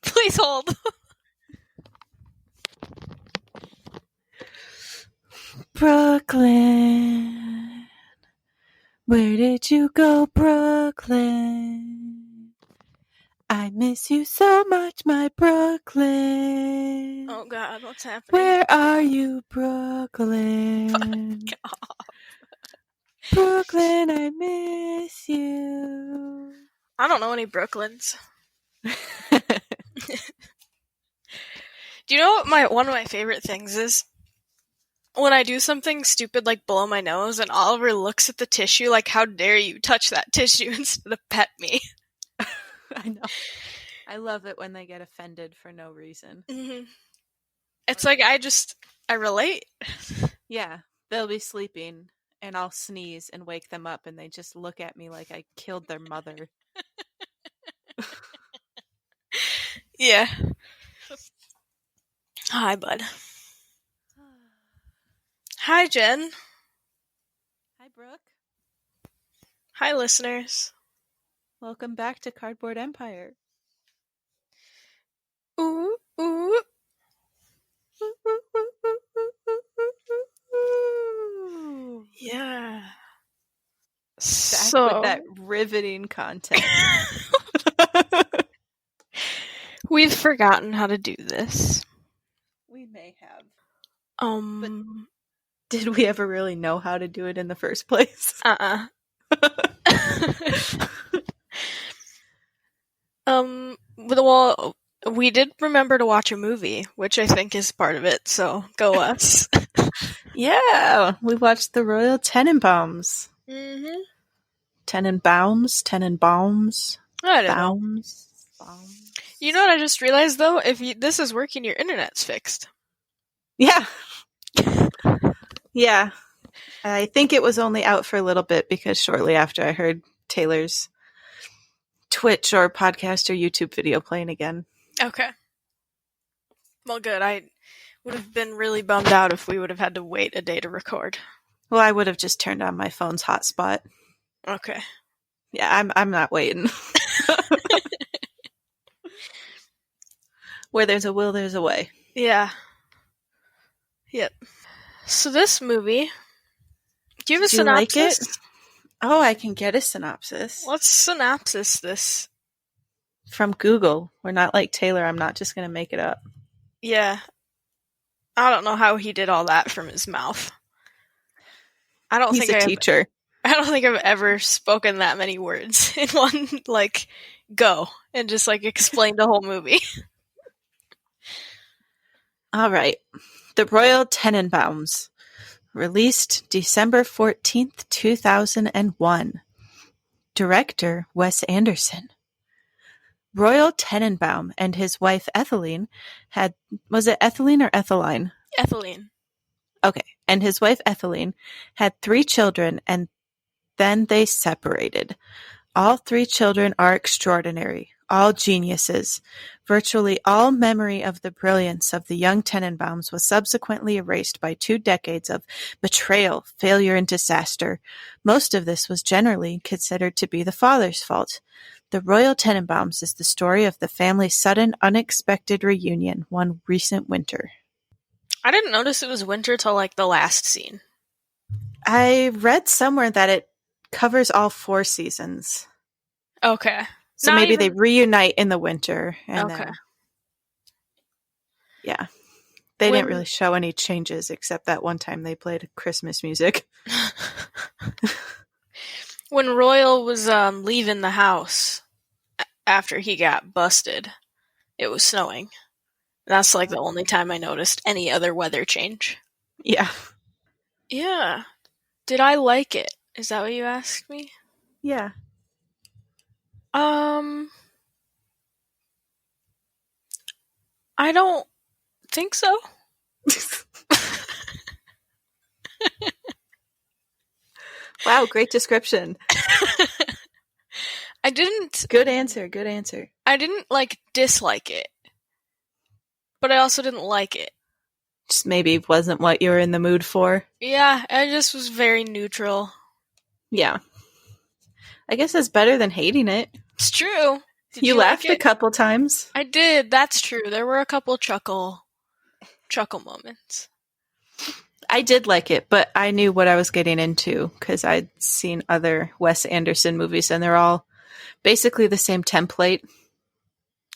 Please hold. Brooklyn, where did you go, Brooklyn? I miss you so much, my Brooklyn. Oh God, what's happening? Where are you, Brooklyn? Fuck off. Brooklyn, I miss you. I don't know any Brooklyns. Do you know what one of my favorite things is? When I do something stupid like blow my nose and Oliver looks at the tissue like, how dare you touch that tissue instead of pet me. I know. I love it when they get offended for no reason. Mm-hmm. It's like I relate. Yeah, they'll be sleeping and I'll sneeze and wake them up and they just look at me like I killed their mother. Yeah. Hi, bud. Hi, Jen. Hi, Brooke. Hi, listeners. Welcome back to Cardboard Empire. Ooh, ooh. Yeah. Back with that riveting content. We've forgotten how to do this. We may have. But did we ever really know how to do it in the first place? Well, we did remember to watch a movie, which I think is part of it, so go us. Yeah, we watched the Royal Tenenbaums. Mm-hmm. Tenenbaums. I don't know. Baums. You know what I just realized, though? If this is working, your internet's fixed. Yeah. Yeah. I think it was only out for a little bit because shortly after I heard Taylor's Twitch or podcast or YouTube video playing again. Okay. Well, good. I would have been really bummed out if we would have had to wait a day to record. Well, I would have just turned on my phone's hotspot. Okay. Yeah, I'm not waiting. Where there's a will, there's a way. Yeah. Yep. So this movie, do you have a synopsis? Like it? Oh, I can get a synopsis. Let's synopsis this. From Google. We're not like Taylor. I'm not just going to make it up. Yeah. I don't know how he did all that from his mouth. He's a teacher. I don't think I've ever spoken that many words in one, go and just, explain the whole movie. All right. The Royal Tenenbaums. Released December 14th, 2001. Director Wes Anderson. Royal Tenenbaum and his wife Etheline had... Was it Etheline or Etheline? Etheline. Okay. And his wife Etheline had 3 children and then they separated. All 3 children are extraordinary. All geniuses. Virtually all memory of the brilliance of the young Tenenbaums was subsequently erased by 2 decades of betrayal, failure, and disaster. Most of this was generally considered to be the father's fault. The Royal Tenenbaums is the story of the family's sudden, unexpected reunion one recent winter. I didn't notice it was winter till, the last scene. I read somewhere that it covers all 4 seasons. Okay. So maybe they reunite in the winter. And okay. Yeah. They didn't really show any changes except that one time they played Christmas music. When Royal was leaving the house after he got busted, it was snowing. That's the only time I noticed any other weather change. Yeah. Yeah. Did I like it? Is that what you asked me? Yeah. I don't think so. Wow, great description. I didn't... Good answer, good answer. I didn't, dislike it. But I also didn't like it. Just maybe wasn't what you were in the mood for. Yeah, I just was very neutral. Yeah. I guess that's better than hating it. It's true. Did You you like laughed a it? couple times. I did. That's true. There were a couple chuckle moments. I did like it, but I knew what I was getting into because I'd seen other Wes Anderson movies, and they're all basically the same template.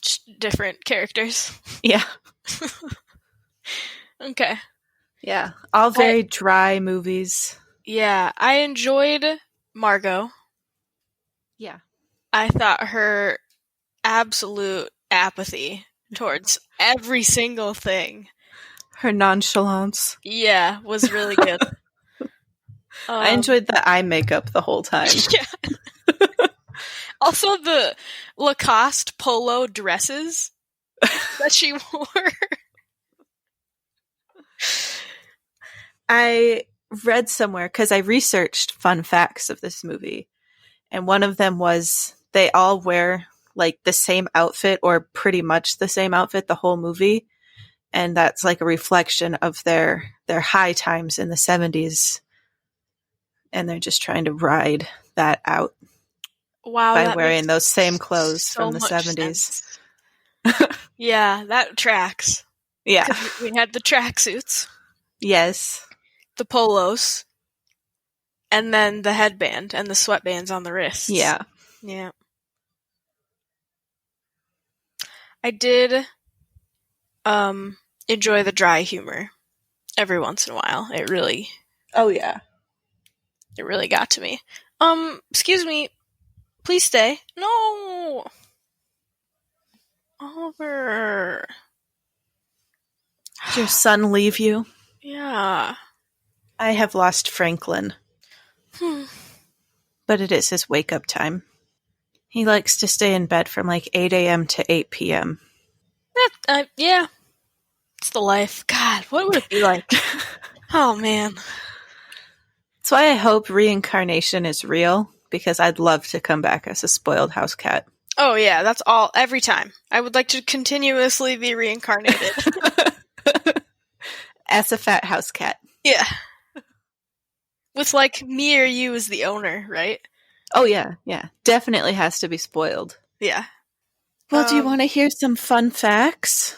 Just different characters. Yeah. Okay. Yeah. All very dry movies. Yeah, I enjoyed Margot. Yeah. I thought her absolute apathy towards every single thing, Her nonchalance. yeah, was really good. I enjoyed the eye makeup the whole time. Yeah. Also, the Lacoste polo dresses that she wore. I read somewhere because I researched fun facts of this movie, and one of them was they all wear like the same outfit or pretty much the same outfit the whole movie, and that's like a reflection of their high times in the 70s, and they're just trying to ride that out Wow, by that wearing makes those same clothes so from the much 70s. sense. Yeah, that tracks. Yeah. We had the tracksuits, Yes. the polos, and then the headband and the sweatbands on the wrists. Yeah. Yeah. I did enjoy the dry humor every once in a while. Oh yeah. It really got to me. Excuse me. Please stay. No! Oliver. Did your son leave you? Yeah. I have lost Franklin, but it is his wake up time. He likes to stay in bed from like 8 a.m. to 8 p.m. Yeah. It's the life. God, what would it be like? Oh, man. That's why I hope reincarnation is real, because I'd love to come back as a spoiled house cat. Oh, yeah, that's all, every time. I would like to continuously be reincarnated. As a fat house cat. Yeah. With, like, me or you as the owner, right? Oh, yeah, yeah. Definitely has to be spoiled. Yeah. Well, do you want to hear some fun facts?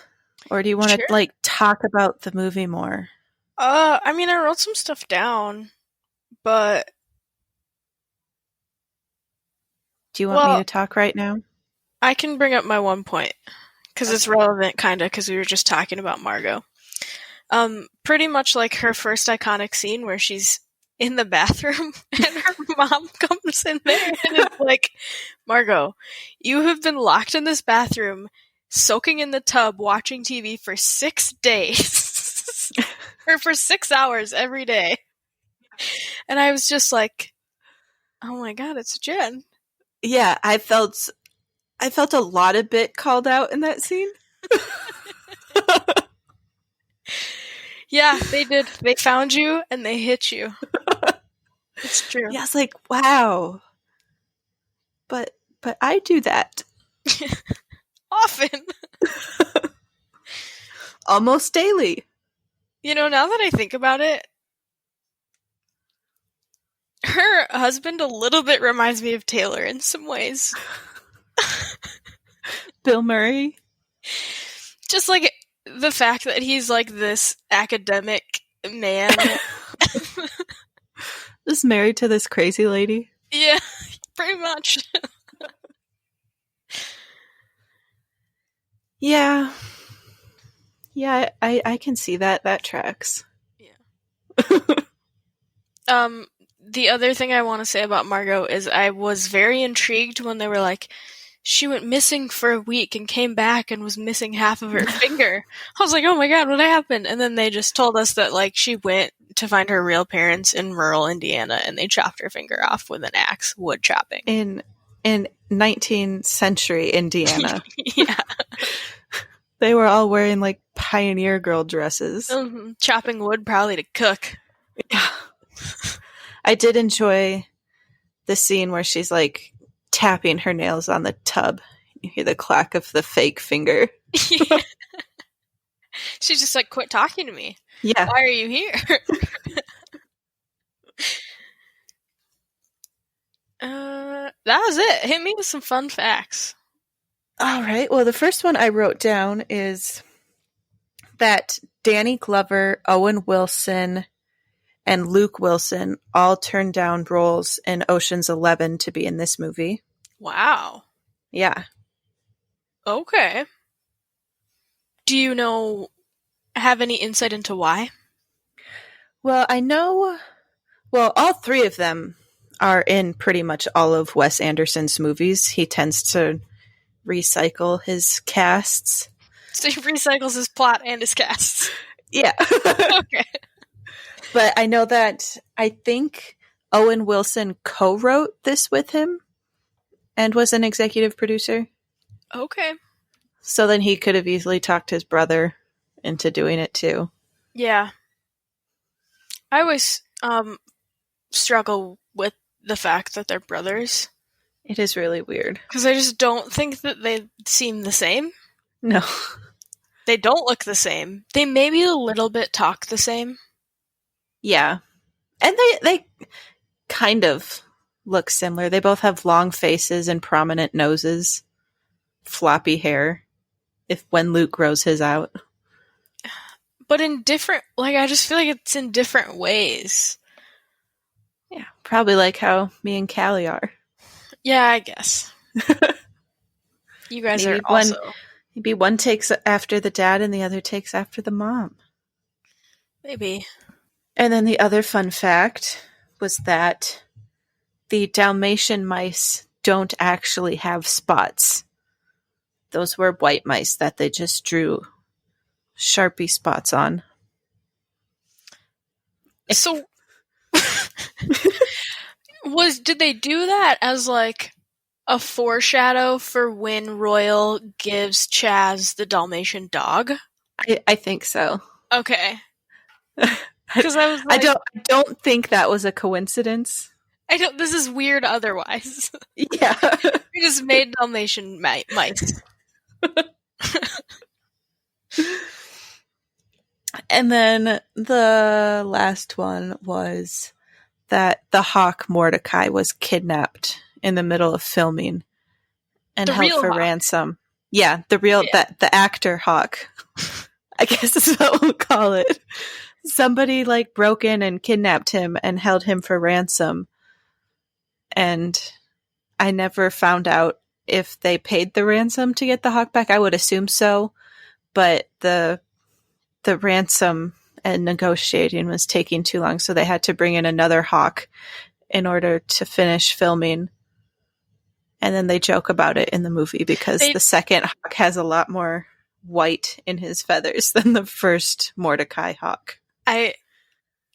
Or do you want to, like, talk about the movie more? I mean, I wrote some stuff down, but... Do you want me to talk right now? I can bring up my one point, because it's relevant, kinda, because we were just talking about Margot. Pretty much like her first iconic scene where she's in the bathroom and her mom comes in there and is like, Margot, you have been locked in this bathroom, soaking in the tub, watching TV for 6 days. Or for 6 hours every day. And I was just like, oh my god, it's Jen. Yeah, I felt a lot of bit called out in that scene. Yeah, they did. They found you and they hit you. It's true. Yeah, it's like, wow. But I do that. Often. Almost daily. You know, now that I think about it, her husband a little bit reminds me of Taylor in some ways. Bill Murray? Just like the fact that he's like this academic man. Just married to this crazy lady? Yeah, pretty much. Yeah. Yeah, I can see that. That tracks. Yeah. The other thing I want to say about Margot is I was very intrigued when they were like, she went missing for a week and came back and was missing half of her finger. I was like, oh my god, what happened? And then they just told us that, like, she went to find her real parents in rural Indiana and they chopped her finger off with an axe, wood chopping. In 19th century Indiana. Yeah. They were all wearing, like, pioneer girl dresses. Mm-hmm. Chopping wood probably to cook. Yeah. I did enjoy the scene where she's, like, tapping her nails on the tub. You hear the clack of the fake finger. Yeah. She's just like, quit talking to me. Yeah. Why are you here? That was it. Hit me with some fun facts. All right. Well, the first one I wrote down is that Danny Glover, Owen Wilson, and Luke Wilson all turned down roles in Ocean's 11 to be in this movie. Wow. Yeah. Okay. Do you have any insight into why? Well, I know. Well, all three of them are in pretty much all of Wes Anderson's movies. He tends to recycle his casts. So he recycles his plot and his casts. Yeah. Okay. But I know that I think Owen Wilson co-wrote this with him and was an executive producer. Okay. So then he could have easily talked his brother into doing it too. Yeah. I always struggle with the fact that they're brothers. It is really weird. Because I just don't think that they seem the same. No. They don't look the same. They maybe a little bit talk the same. Yeah. And they kind of look similar. They both have long faces and prominent noses, floppy hair, when Luke grows his out. But in different, I just feel like it's in different ways. Yeah, probably like how me and Callie are. Yeah, I guess. You guys maybe are also... Maybe one takes after the dad and the other takes after the mom. Maybe. And then the other fun fact was that the Dalmatian mice don't actually have spots. Those were white mice that they just drew Sharpie spots on. So, did they do that as a foreshadow for when Royal gives Chaz the Dalmatian dog? I think so. Okay. Because I was I don't think that was a coincidence. This is weird otherwise. Yeah. We just made Dalmatian mice. And then the last one was that the hawk Mordecai was kidnapped in the middle of filming and held for ransom. Yeah, the actor hawk. I guess is what we'll call it. Somebody broke in and kidnapped him and held him for ransom. And I never found out if they paid the ransom to get the hawk back. I would assume so, but the ransom and negotiating was taking too long, so they had to bring in another hawk in order to finish filming. And then they joke about it in the movie because the second hawk has a lot more white in his feathers than the first Mordecai hawk. I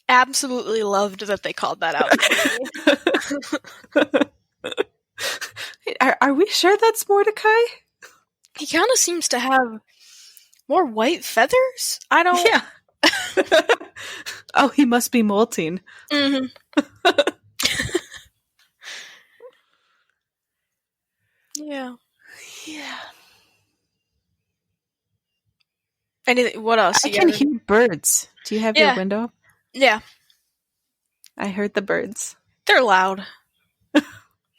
absolutely loved that they called that out. Are we sure that's Mordecai? He kind of seems to have more white feathers? I don't... Yeah. Oh, he must be molting. Mm-hmm. Yeah. Yeah. What else? I can hear birds. Do you have your window? Yeah. I heard the birds. They're loud.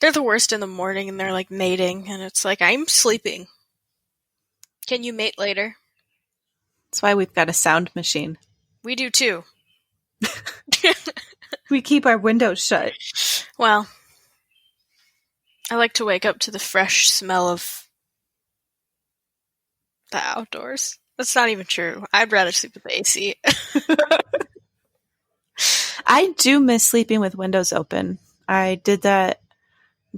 They're the worst in the morning, and they're mating, and it's I'm sleeping. Can you mate later? That's why we've got a sound machine. We do too. We keep our windows shut. Well, I like to wake up to the fresh smell of the outdoors. That's not even true. I'd rather sleep with the AC. I do miss sleeping with windows open. I did that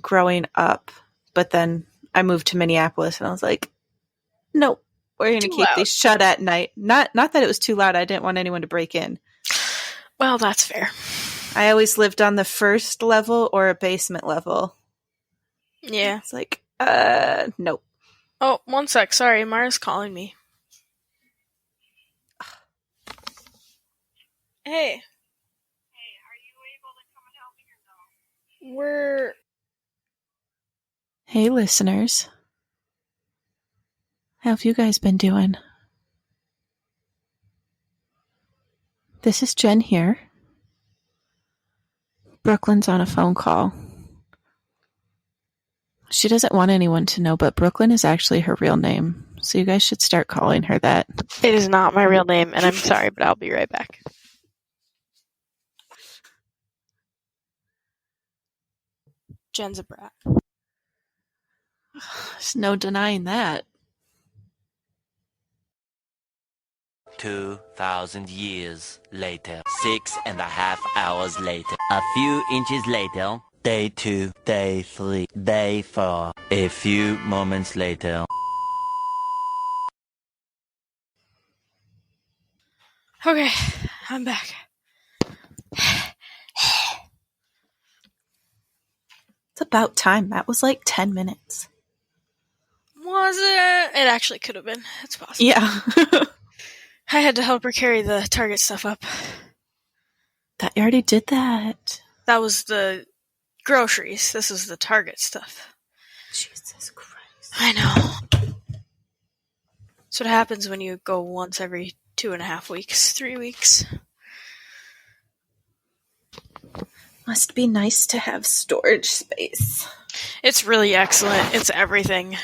growing up, but then I moved to Minneapolis and I was like, nope, we're going to keep these shut at night. Not that it was too loud. I didn't want anyone to break in. Well, that's fair. I always lived on the first level or a basement level. Yeah. It's nope. Oh, one sec. Sorry, Mara's calling me. Hey. Hey, are you able to come and help me or no? Hey, listeners. How have you guys been doing? This is Jen here. Brooklyn's on a phone call. She doesn't want anyone to know, but Brooklyn is actually her real name. So you guys should start calling her that. It is not my real name, and I'm sorry, but I'll be right back. Jen's a brat. There's no denying that. 2,000 years later. 6.5 hours later. A few inches later. Day 2, Day 3, Day 4. A few moments later. Okay, I'm back. It's about time. That was like 10 minutes. Was it? It actually could have been. It's possible. Yeah. I had to help her carry the Target stuff up. That you already did that. That was the groceries. This is the Target stuff. Jesus Christ. I know. That's what happens when you go once every 2.5 weeks, 3 weeks. Must be nice to have storage space. It's really excellent. It's everything.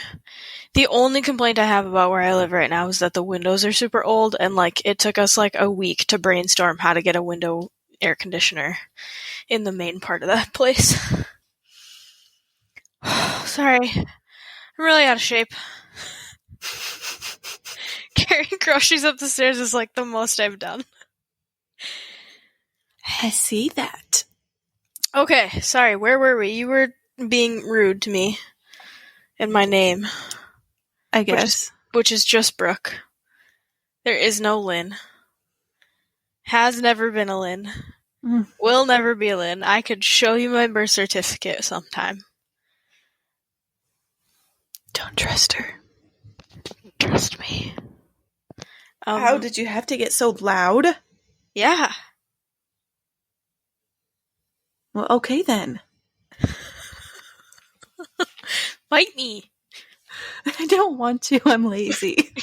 The only complaint I have about where I live right now is that the windows are super old, and it took us a week to brainstorm how to get a window air conditioner in the main part of that place. Sorry. I'm really out of shape. Carrying groceries up the stairs is the most I've done. I see that. Okay, sorry, where were we? You were being rude to me in my name. I guess. Which is just Brooke. There is no Lynn. Has never been a Lynn. Will never be a Lynn. I could show you my birth certificate sometime. Don't trust her. Trust me. How did you have to get so loud? Yeah. Well, okay then. Fight me. I don't want to. I'm lazy.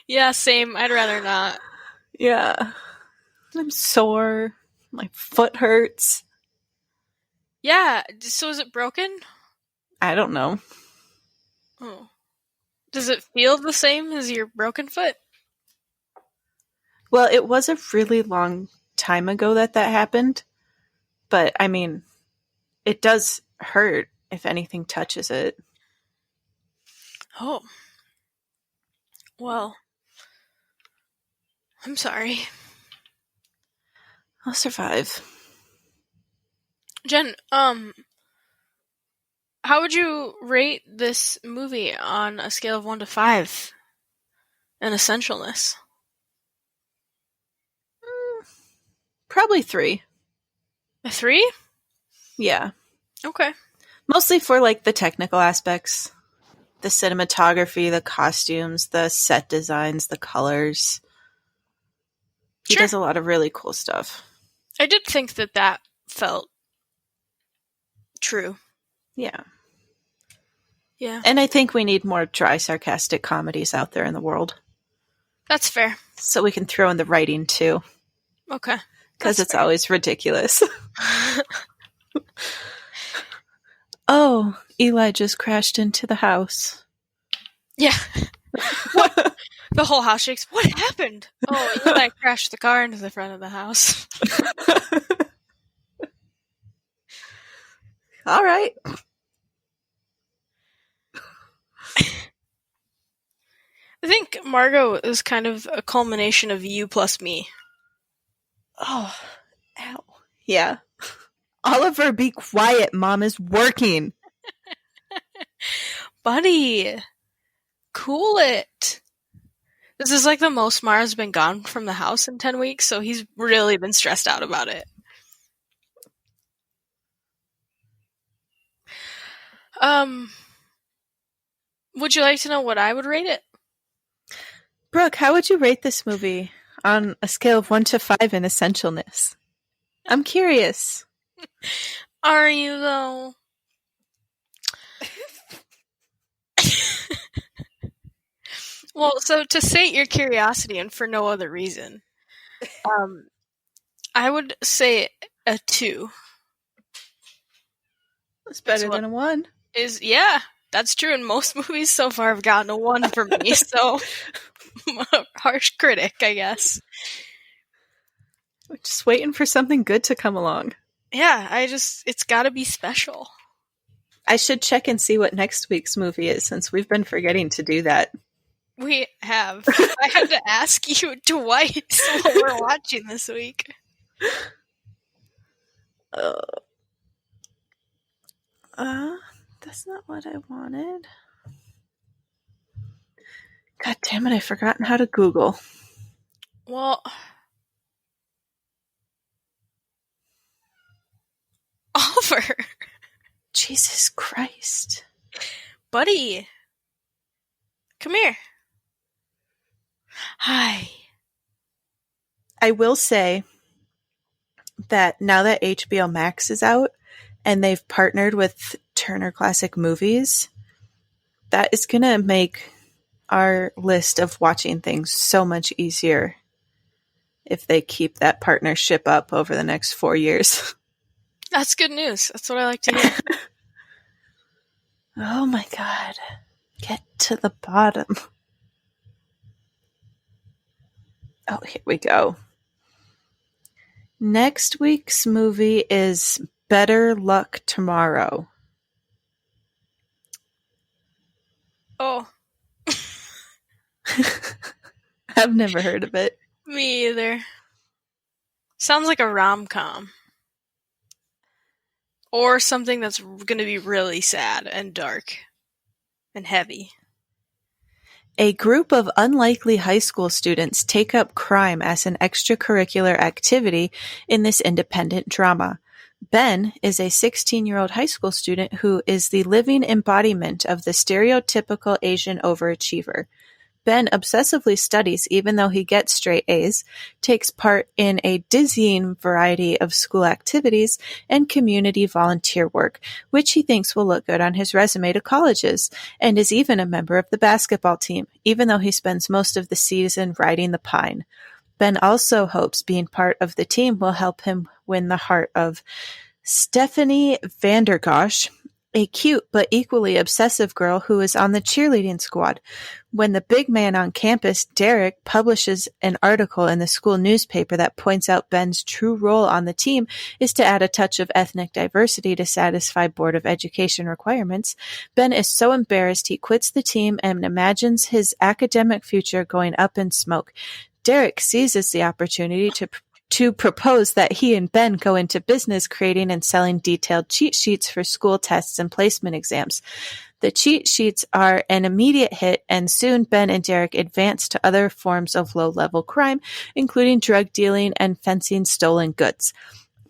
Yeah, same. I'd rather not. Yeah. I'm sore. My foot hurts. Yeah. So is it broken? I don't know. Oh. Does it feel the same as your broken foot? Well, it was a really long time ago that happened. But, I mean, it does hurt if anything touches it. Oh. Well. I'm sorry. I'll survive. Jen, how would you rate this movie on a scale of 1 to 5 in essentialness? Probably 3. A 3? Yeah. Okay. Mostly for, the technical aspects. The cinematography, the costumes, the set designs, the colors. He does a lot of really cool stuff. I did think that felt true. Yeah. Yeah. And I think we need more dry, sarcastic comedies out there in the world. That's fair. So we can throw in the writing, too. Okay. Because it's always ridiculous. Oh, Eli just crashed into the house. Yeah. What? The whole house shakes. What happened? Oh, Eli crashed the car into the front of the house. All right. I think Margot is kind of a culmination of you plus me. Oh, ow. Yeah. Oliver, be quiet. Mom is working. Buddy, cool it. This is the most Mara's been gone from the house in 10 weeks, so he's really been stressed out about it. Would you like to know what I would rate it? Brooke, how would you rate this movie on a scale of 1 to 5 in essentialness? I'm curious. Are you, though? Well, so to sate your curiosity and for no other reason, I would say a 2. It's better than a 1. Yeah, that's true. And most movies so far have gotten a 1 from me, so I'm a harsh critic, I guess. We're just waiting for something good to come along. Yeah, it's gotta be special. I should check and see what next week's movie is, since we've been forgetting to do that. We have. I had to ask you twice what we're watching this week. That's not what I wanted. God damn it, I've forgotten how to Google. Well, Oliver. Jesus Christ. Buddy. Come here. Hi. I will say that now that HBO Max is out and they've partnered with Turner Classic Movies, that is going to make our list of watching things so much easier if they keep that partnership up over the next 4 years. That's good news. That's what I like to hear. Oh my God. Get to the bottom. Oh, here we go. Next week's movie is Better Luck Tomorrow. Oh. I've never heard of it. Me either. Sounds like a rom-com. Or something that's going to be really sad and dark and heavy. A group of unlikely high school students take up crime as an extracurricular activity in this independent drama. Ben is a 16-year-old high school student who is the living embodiment of the stereotypical Asian overachiever. Ben obsessively studies even though he gets straight A's, takes part in a dizzying variety of school activities and community volunteer work, which he thinks will look good on his resume to colleges, and is even a member of the basketball team, even though he spends most of the season riding the pine. Ben also hopes being part of the team will help him win the heart of Stephanie Vandergosh, a cute but equally obsessive girl who is on the cheerleading squad. When the big man on campus, Derek, publishes an article in the school newspaper that points out Ben's true role on the team is to add a touch of ethnic diversity to satisfy Board of Education requirements, Ben is so embarrassed he quits the team and imagines his academic future going up in smoke. Derek seizes the opportunity to propose that he and Ben go into business creating and selling detailed cheat sheets for school tests and placement exams. The cheat sheets are an immediate hit, and soon Ben and Derek advance to other forms of low-level crime, including drug dealing and fencing stolen goods.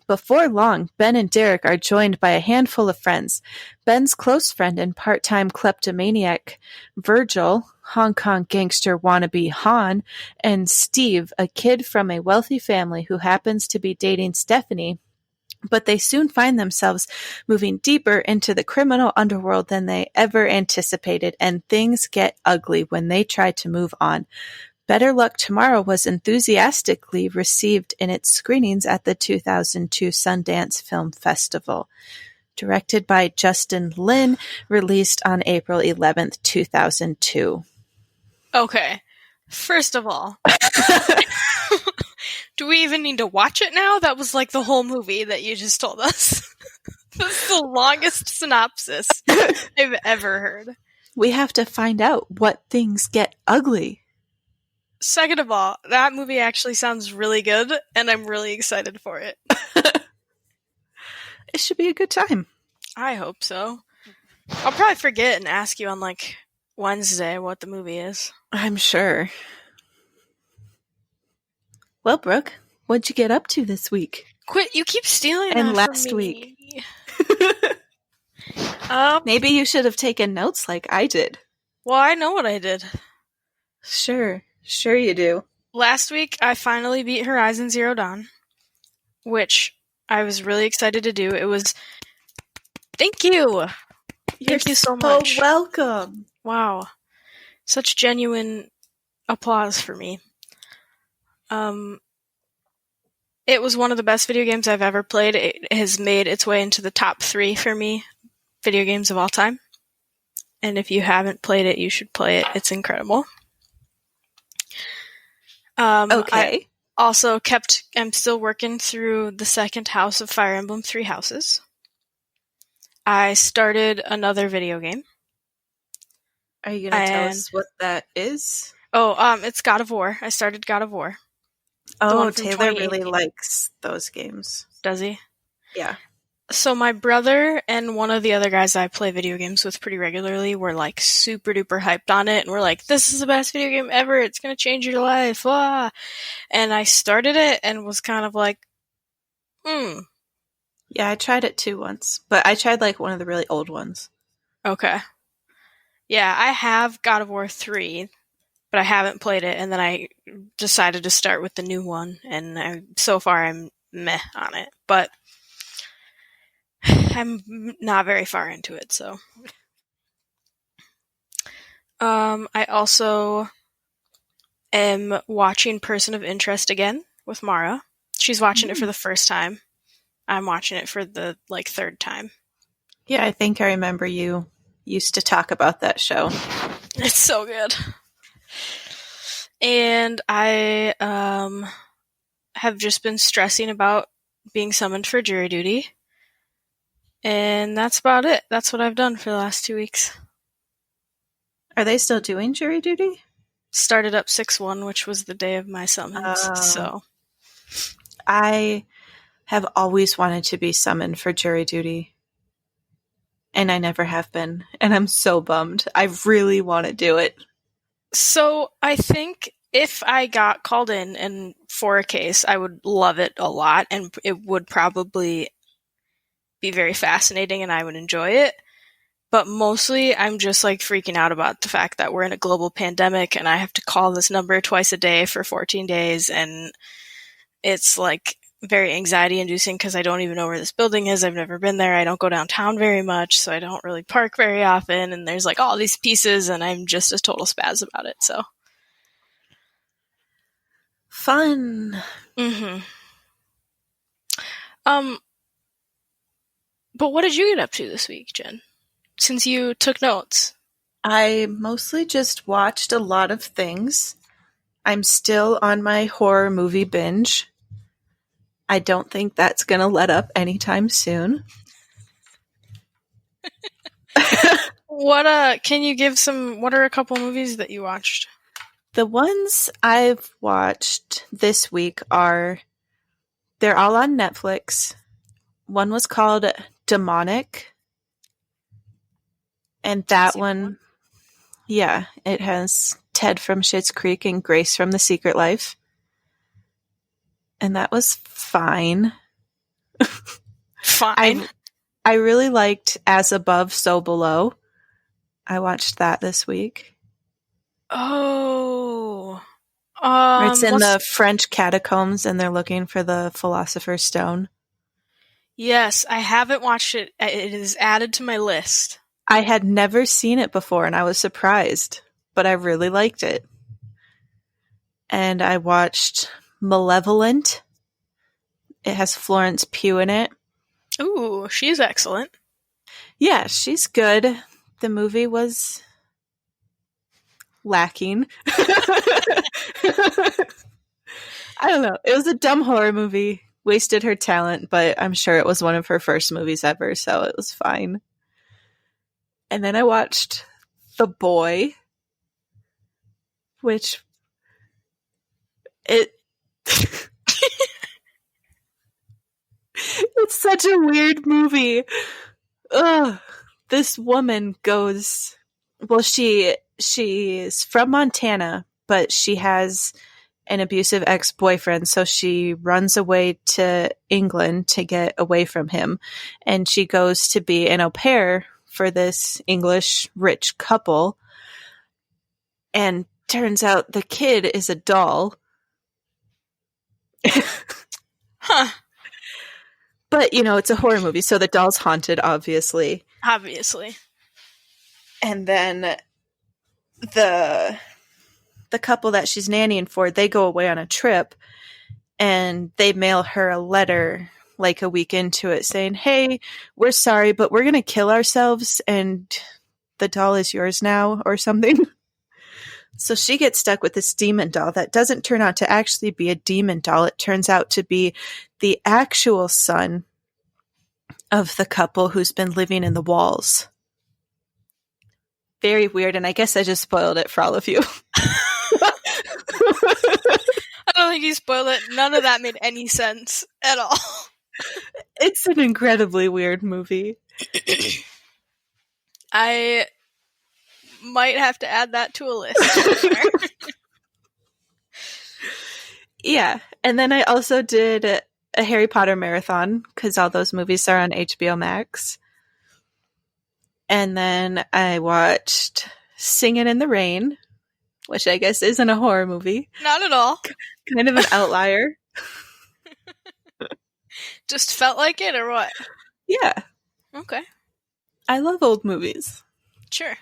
Before long, Ben and Derek are joined by a handful of friends. Ben's close friend and part-time kleptomaniac, Virgil, Hong Kong gangster wannabe Han, and Steve, a kid from a wealthy family who happens to be dating Stephanie, but they soon find themselves moving deeper into the criminal underworld than they ever anticipated, and things get ugly when they try to move on. Better Luck Tomorrow was enthusiastically received in its screenings at the 2002 Sundance Film Festival. Directed by Justin Lin, released on April 11th, 2002. Okay. First of all, do we even need to watch it now? That was like the whole movie that you just told us. That's the longest synopsis I've ever heard. We have to find out what things get ugly. Second of all, that movie actually sounds really good, and I'm really excited for it. It should be a good time. I hope so. I'll probably forget and ask you on, like, Wednesday what the movie is. I'm sure. Well, Brooke, what'd you get up to this week? Quit, you keep stealing and that last from week. me. Maybe you should have taken notes like I did. Well, I know what I did. Sure you do. Last week, I finally beat Horizon Zero Dawn, which I was really excited to do. It was... Thank you! Thank you so much. Welcome. Wow. Such genuine applause for me. It was one of the best video games I've ever played. It has made its way into the top 3 for me video games of all time. And if you haven't played it, you should play it. It's incredible. Okay. I'm still working through the second house of Fire Emblem Three Houses. I started another video game. Are you going to tell us what that is? It's God of War. I started God of War. Oh, Taylor really likes those games. Does he? Yeah. So my brother and one of the other guys I play video games with pretty regularly were like super duper hyped on it, and we're like, this is the best video game ever, it's gonna change your life, ah! And I started it and was kind of like, Yeah, I tried it too once, but I tried like one of the really old ones. Okay. Yeah, I have God of War 3, but I haven't played it, and then I decided to start with the new one, and so far I'm meh on it, but I'm not very far into it, so. I also am watching Person of Interest again with Mara. She's watching it for the first time. I'm watching it for the, third time. Yeah, I think I remember you used to talk about that show. It's so good. And I have just been stressing about being summoned for jury duty. And that's about it. That's what I've done for the last 2 weeks. Are they still doing jury duty? Started up 6/1, which was the day of my summons. So I have always wanted to be summoned for jury duty. And I never have been. And I'm so bummed. I really want to do it. So I think if I got called in and for a case, I would love it a lot, and it would probably be very fascinating and I would enjoy it. But mostly I'm just freaking out about the fact that we're in a global pandemic and I have to call this number twice a day for 14 days, and it's very anxiety inducing because I don't even know where this building is. I've never been there. I don't go downtown very much, so I don't really park very often, and there's all these pieces, and I'm just a total spaz about it, so. Fun. Mm-hmm. But what did you get up to this week, Jen? Since you took notes. I mostly just watched a lot of things. I'm still on my horror movie binge. I don't think that's going to let up anytime soon. What are a couple movies that you watched? The ones I've watched this week they're all on Netflix. One was called Demonic. And that one, yeah, it has Ted from Schitt's Creek and Grace from The Secret Life. And that was fine. Fine. I really liked As Above, So Below. I watched that this week. Oh. It's in the French catacombs and they're looking for the Philosopher's Stone. Yes, I haven't watched it. It is added to my list. I had never seen it before and I was surprised, but I really liked it. And I watched Malevolent. It has Florence Pugh in it. Ooh, she's excellent. Yeah, she's good. The movie was lacking. I don't know. It was a dumb horror movie. Wasted her talent, but I'm sure it was one of her first movies ever, so it was fine. And then I watched The Boy, which it's such a weird movie. Ugh. This woman goes, well, she's from Montana, but she has an abusive ex-boyfriend, so she runs away to England to get away from him, and she goes to be an au pair for this English rich couple, and turns out the kid is a doll. Huh. But, it's a horror movie, so the doll's haunted, obviously. Obviously. And then the couple that she's nannying for, they go away on a trip, and they mail her a letter like a week into it saying, hey, we're sorry, but we're going to kill ourselves and the doll is yours now or something. So she gets stuck with this demon doll that doesn't turn out to actually be a demon doll. It turns out to be the actual son of the couple who's been living in the walls. Very weird, and I guess I just spoiled it for all of you. I don't think you spoiled it. None of that made any sense at all. It's an incredibly weird movie. I might have to add that to a list. Yeah, and then I also did a Harry Potter marathon because all those movies are on HBO Max. And then I watched Singin' in the Rain, which I guess isn't a horror movie. Not at all. Kind of an outlier. Just felt like it, or what? Yeah. Okay. I love old movies. Sure.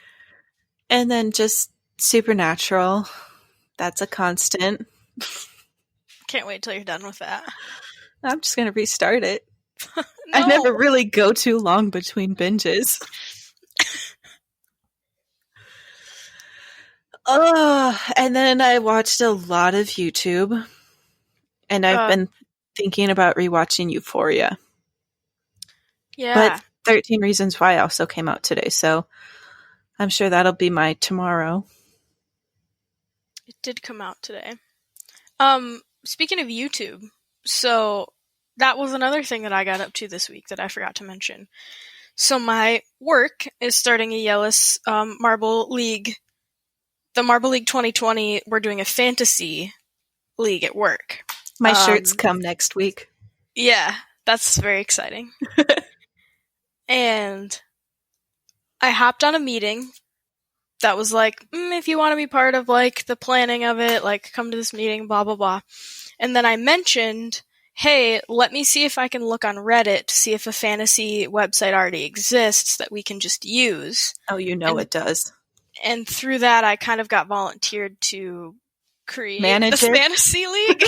And then just Supernatural. That's a constant. Can't wait till you're done with that. I'm just going to restart it. No. I never really go too long between binges. And then I watched a lot of YouTube. And I've been thinking about rewatching Euphoria. Yeah. But 13 Reasons Why also came out today, so I'm sure that'll be my tomorrow. It did come out today. Speaking of YouTube, so that was another thing that I got up to this week that I forgot to mention. So my work is starting a Yellis Marble League. The Marble League 2020, we're doing a fantasy league at work. My shirts come next week. Yeah, that's very exciting. And I hopped on a meeting that was like, if you want to be part of like the planning of it, like come to this meeting, blah, blah, blah. And then I mentioned, hey, let me see if I can look on Reddit to see if a fantasy website already exists that we can just use. Oh, you know it does. And through that, I kind of got volunteered to create Manage this it? fantasy league.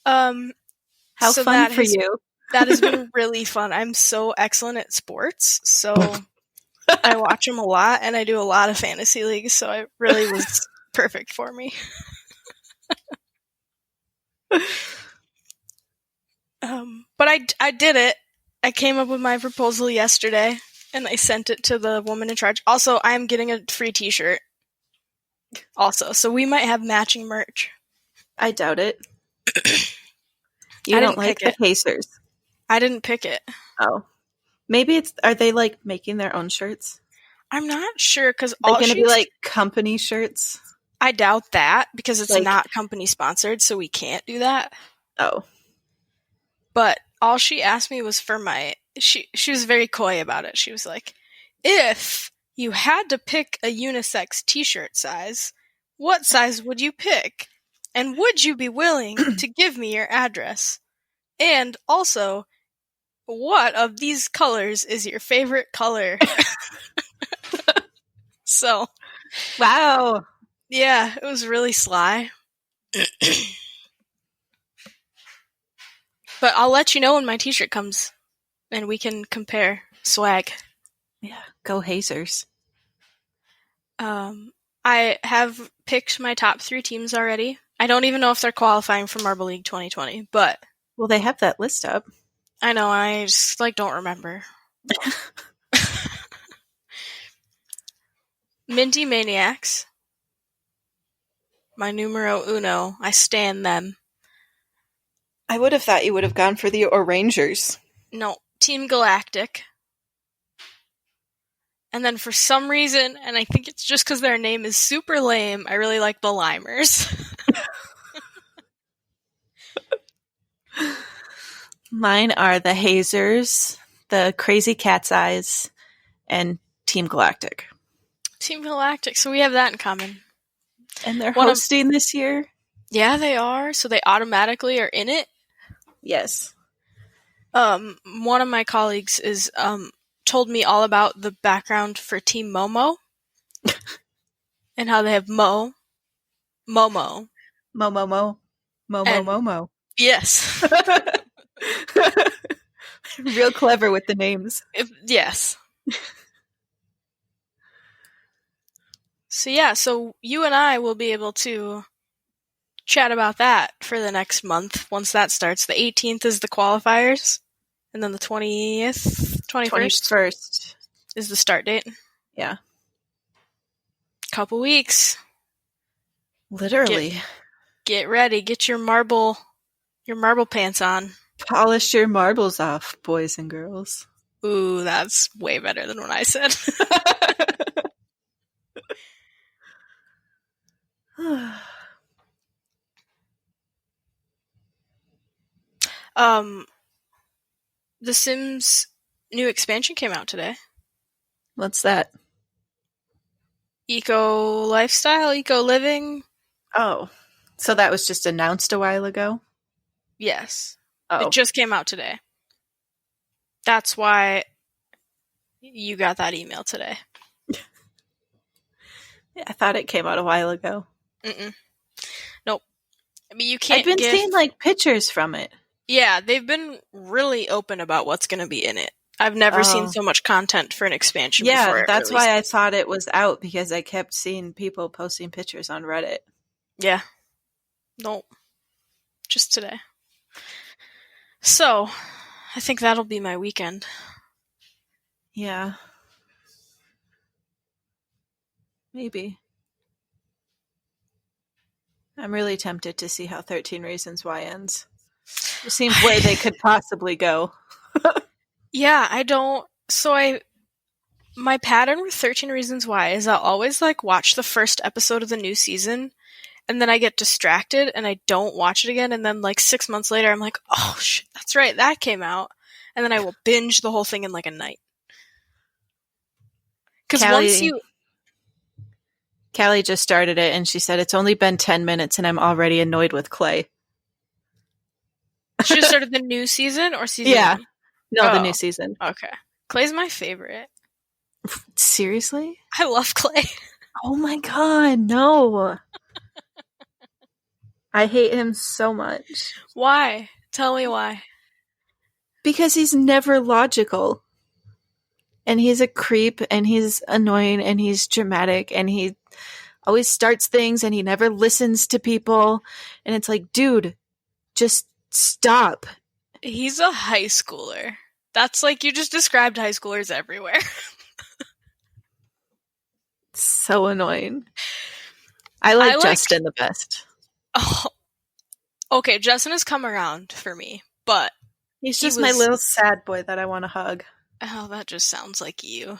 How so fun for you. That has been really fun. I'm so excellent at sports, so I watch them a lot, and I do a lot of fantasy leagues, so it really was perfect for me. But I did it. I came up with my proposal yesterday, and I sent it to the woman in charge. Also, I'm getting a free t-shirt. Also, so we might have matching merch. I doubt it. You don't like the Pacers. I didn't pick it. Oh. Maybe are they like making their own shirts? I'm not sure, because all going to be like company shirts? I doubt that, because it's like, not company sponsored, so we can't do that. Oh. But all she asked me was for she was very coy about it. She was like, if you had to pick a unisex t-shirt size, what size would you pick? And would you be willing to give me your address? And also, what of these colors is your favorite color? So. Wow. Yeah, it was really sly. But I'll let you know when my t-shirt comes, and we can compare swag. Yeah, go Hazers. I have picked my top 3 teams already. I don't even know if they're qualifying for Marble League 2020, but... Well, they have that list up. I know, I just, don't remember. Minty Maniacs. My numero uno. I stan them. I would have thought you would have gone for the Orangers. No, Team Galactic. And then for some reason, and I think it's just because their name is super lame, I really like the Limers. Mine are the Hazers, the Crazy Cat's Eyes, and Team Galactic. Team Galactic, so we have that in common. And they're hosting this year? Yeah, they are, so they automatically are in it. Yes. One of my colleagues is told me all about the background for Team Momo. And how they have Momo. Momo. Yes. Real clever with the names. Yes. So yeah, so you and I will be able to chat about that for the next month once that starts. The 18th is the qualifiers, and then the 20th, 21st 21st. is the start date. Yeah. Couple weeks. Literally. Get ready. Get your marble pants on. Polish your marbles off, boys and girls. Ooh, that's way better than what I said. The Sims new expansion came out today. What's that? Eco lifestyle, eco living. Oh, so that was just announced a while ago? Yes. Oh. It just came out today. That's why you got that email today. I thought it came out a while ago. Mm-mm. Nope. I mean, you can't. I've been seeing like pictures from it. Yeah, they've been really open about what's going to be in it. I've never seen so much content for an expansion before. Yeah, that's why I thought it was out, because I kept seeing people posting pictures on Reddit. Yeah. Nope. Just today. So, I think that'll be my weekend. Yeah. Maybe. I'm really tempted to see how 13 Reasons Why ends. It seems where they could possibly go. Yeah, I don't... So my pattern with 13 Reasons Why is I'll always, like, watch the first episode of the new season, and then I get distracted, and I don't watch it again, and then, like, 6 months later, I'm like, oh, shit, that's right, that came out. And then I will binge the whole thing in, like, a night. Because once you... Callie just started it, and she said, it's only been 10 minutes, and I'm already annoyed with Clay. She just started the new season, or season 1? No, the new season. Okay. Clay's my favorite. Seriously? I love Clay. Oh my god, no. I hate him so much. Why? Tell me why. Because he's never logical. And he's a creep, and he's annoying, and he's dramatic, and he always starts things, and he never listens to people. And it's like, dude, just stop. He's a high schooler. That's like, you just described high schoolers everywhere. So annoying. I like Justin the best. Oh, okay, Justin has come around for me, but he's just my little sad boy that I want to hug. Oh, that just sounds like you.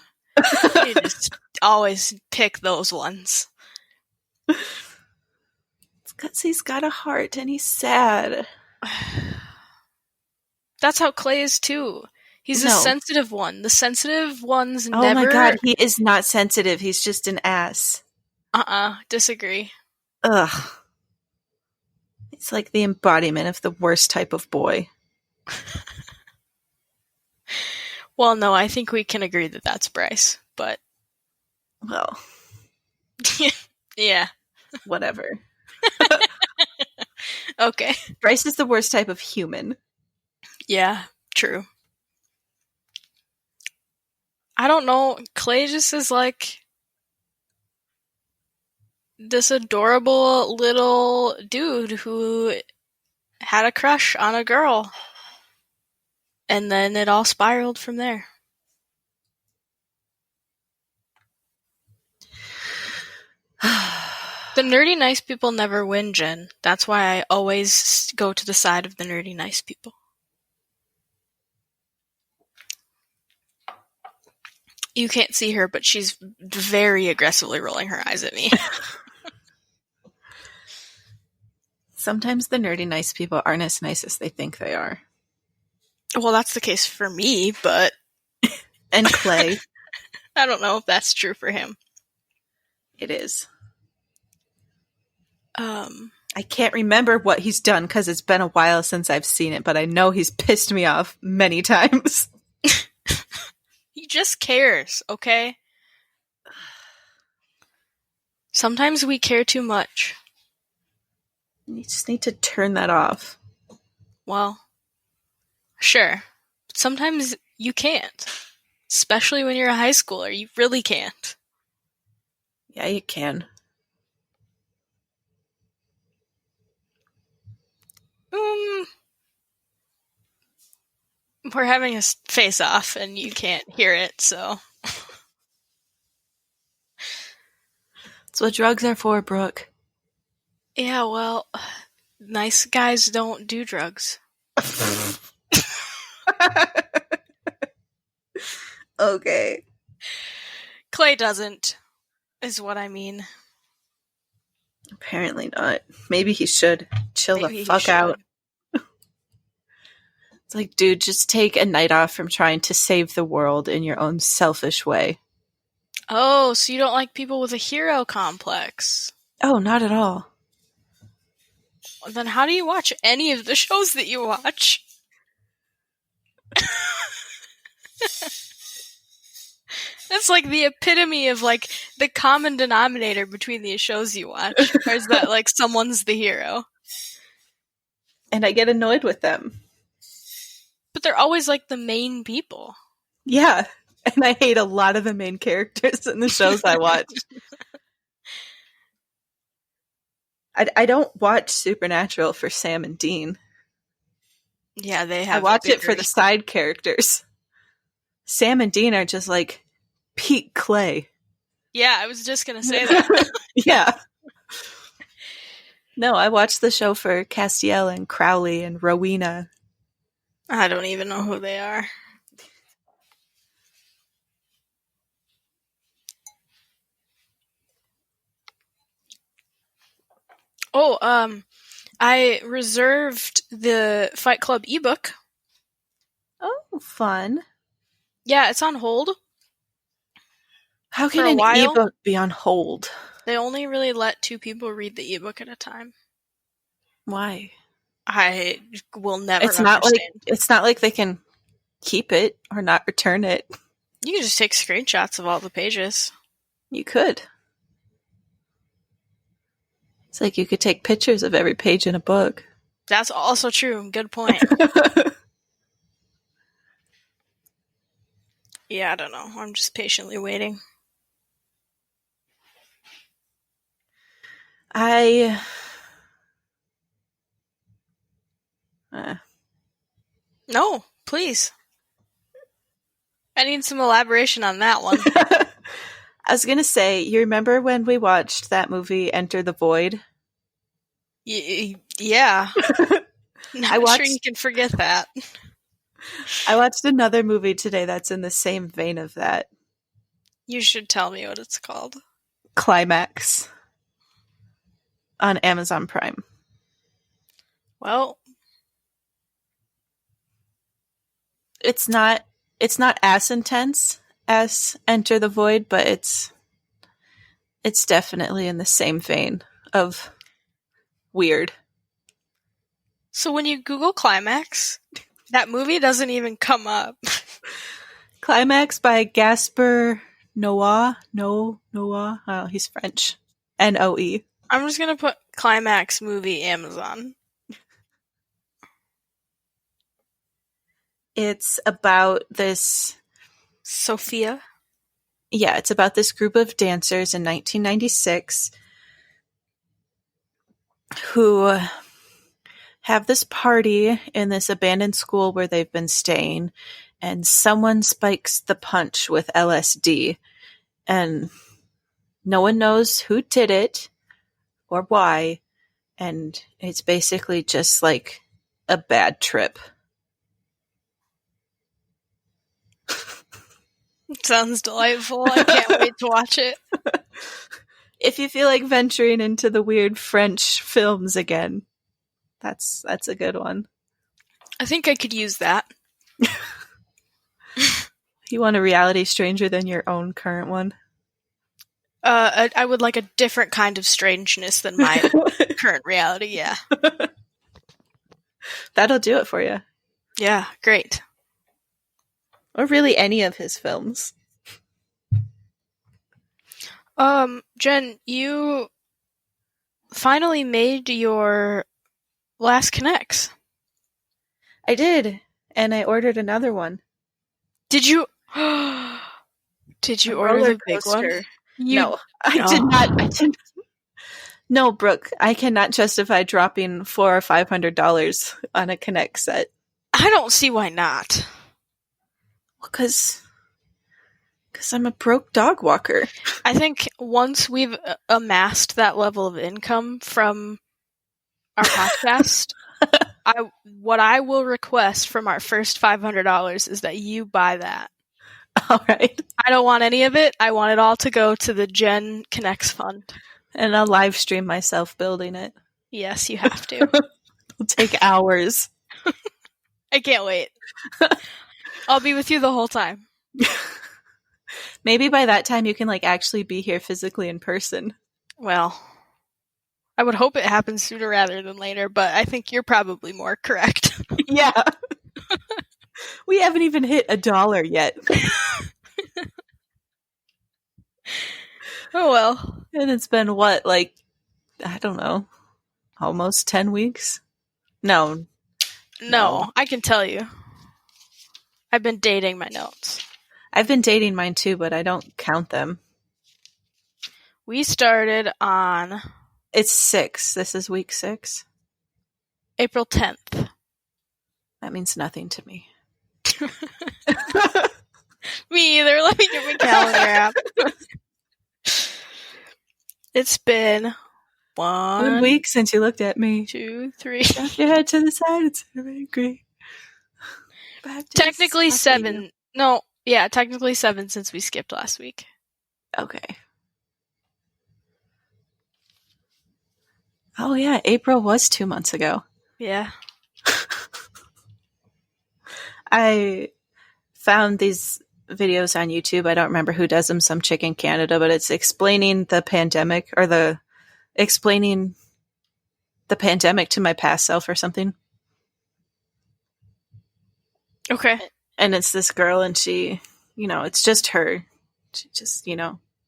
You just always pick those ones. It's because he's got a heart and he's sad. That's how Clay is too. He's a sensitive one. The sensitive ones never... Oh my god, he is not sensitive. He's just an ass. Disagree. Ugh. It's like the embodiment of the worst type of boy. Well, no, I think we can agree that that's Bryce, but... Well. Yeah. Whatever. Okay. Bryce is the worst type of human. Yeah, true. I don't know. Clay just is like this adorable little dude who had a crush on a girl. And then it all spiraled from there. The nerdy nice people never win, Jen. That's why I always go to the side of the nerdy nice people. You can't see her, but she's very aggressively rolling her eyes at me. Sometimes the nerdy nice people aren't as nice as they think they are. Well, that's the case for me, but... And Clay. I don't know if that's true for him. It is. I can't remember what he's done because it's been a while since I've seen it, but I know he's pissed me off many times. He just cares, okay? Sometimes we care too much. You just need to turn that off. Well, Sure. But sometimes you can't. Especially when you're a high schooler. You really can't. Yeah, you can. We're having a face-off, and you can't hear it, so... That's what drugs are for, Brooke. Yeah, well, nice guys don't do drugs. Okay. Clay doesn't, is what I mean. Apparently not. Maybe he should. Chill Maybe the he fuck should. out. It's like, dude, just take a night off from trying to save the world in your own selfish way. Oh, so you don't like people with a hero complex. Oh, not at all. Then how do you watch any of the shows that you watch? That's like the epitome of like the common denominator between these shows you watch. Or is that like someone's the hero? And I get annoyed with them. But they're always like the main people. Yeah. And I hate a lot of the main characters in the shows I watch. I don't watch Supernatural for Sam and Dean. Yeah, they have. I watch it for the side characters. Sam and Dean are just like peak Clay. Yeah, I was just gonna say that. Yeah. No, I watch the show for Castiel and Crowley and Rowena. I don't even know who they are. Oh, I reserved the Fight Club ebook. Oh, fun. Yeah, it's on hold. How can For a an while. ebook be on hold? They only really let 2 people read the ebook at a time. Why? I will never It's not understand. like they can keep it or not return it. You can just take screenshots of all the pages. You could. It's like you could take pictures of every page in a book. That's also true. Good point. Yeah, I don't know. I'm just patiently waiting. No, please. I need some elaboration on that one. I was going to say, you remember when we watched that movie, Enter the Void? Yeah. I'm sure you can forget that. I watched another movie today that's in the same vein of that. You should tell me what it's called. Climax. On Amazon Prime. Well, it's not as intense as Enter the Void, but it's definitely in the same vein of weird. So when you Google Climax, that movie doesn't even come up. Climax by Gaspar Noé. Noé. Oh, he's French. Noe. I'm just gonna put Climax movie Amazon. It's about this... Sophia? Yeah, it's about this group of dancers in 1996 who have this party in this abandoned school where they've been staying, and someone spikes the punch with LSD, and no one knows who did it or why, and it's basically just like a bad trip. Sounds delightful. I can't wait to watch it. If you feel like venturing into the weird French films again, that's a good one. I think I could use that. You want a reality stranger than your own current one? I would like a different kind of strangeness than my current reality, yeah. That'll do it for you. Yeah, great. Or really any of his films. Jen, you finally made your last connects. I did. And I ordered another one. Did you? Did you order the big one? No, I did not. I didn't. No, Brooke, I cannot justify dropping $400 or $500 on a Connect set. I don't see why not. Because I'm a broke dog walker. I think once we've amassed that level of income from our podcast, what I will request from our first $500 is that you buy that. All right. I don't want any of it. I want it all to go to the Jen Connects Fund. And I'll live stream myself building it. Yes, you have to. It'll take hours. I can't wait. I'll be with you the whole time. Maybe by that time you can actually be here physically in person. Well, I would hope it happens sooner rather than later, but I think you're probably more correct. Yeah. We haven't even hit $1 yet. Oh well. And it's been what, I don't know, almost 10 weeks? No, I can tell you. I've been dating my notes. I've been dating mine too, but I don't count them. We started on... It's 6. This is week 6. April 10th. That means nothing to me. Me either. Let me get my calendar app. It's been 1 week since you looked at me. 2, 3. Shove your head to the side. It's very great. Technically 7. No, yeah, technically 7 since we skipped last week. Okay. Oh yeah, April was 2 months ago. Yeah. I found these videos on YouTube. I don't remember who does them, some chick in Canada, but it's explaining the pandemic explaining the pandemic to my past self or something. Okay. And it's this girl and she, it's just her. She just,